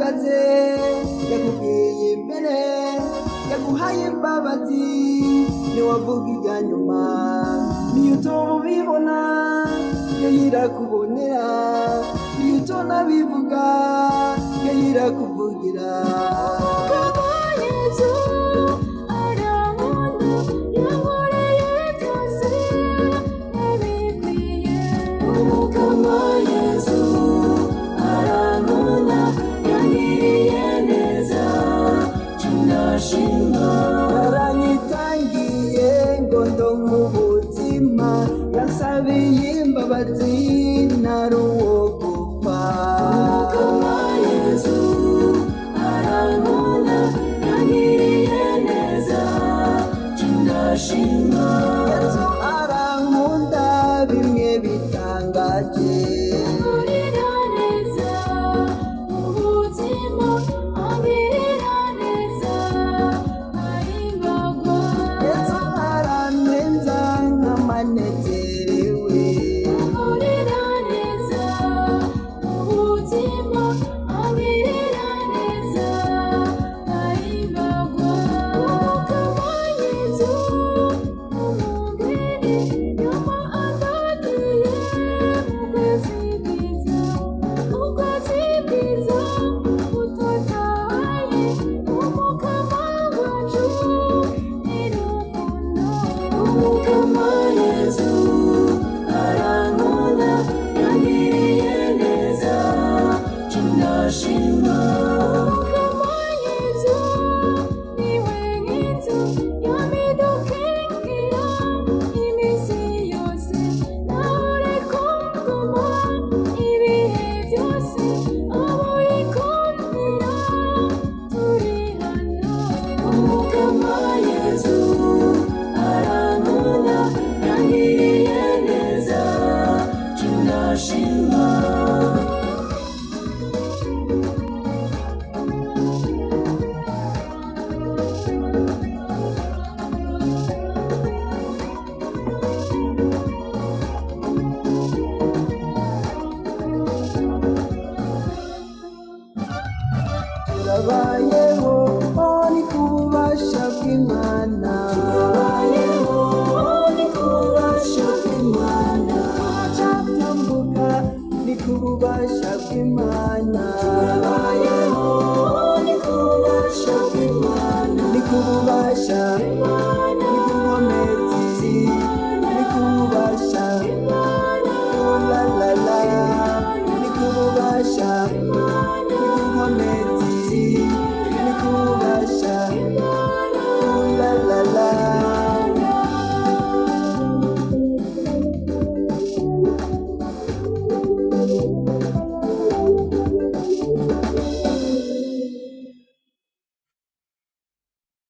uhagaze yakubwiye imbere yaguhaye imbabazi ntiwavuga ibya nyuma niyo utoba ubibona yo yirakubonera niyo utonabivuga yo yirakuvugira aranyitangiye ngo ndonke ubuzima yansabiye imbabazi ntari uwo gupfa Umukama Yesu arankunda yangiriye neza ndashima Yesu arankunda bimwe bitangaje angirira neza ubuzima angirira neza ahimbagwa Yesu aranenza nk'amanezerewe angirira neza ubuzima angirira neza ahimbagwa Umukama Yesu umugeni yama andagiye ukwezi bwiza utotahaye Umukama wacu ni rukundo Umukama Yesu arankunda yangiriye neza ndashima Umukama Yesu niwe nk'inzu yamidukingira iminsi yose nawe kumvuma ibihe byose abo yikundira turi hano Umukama Yesu arankunda yangiriye neza ndashima turabayeho ni ku bubasha bw'Imana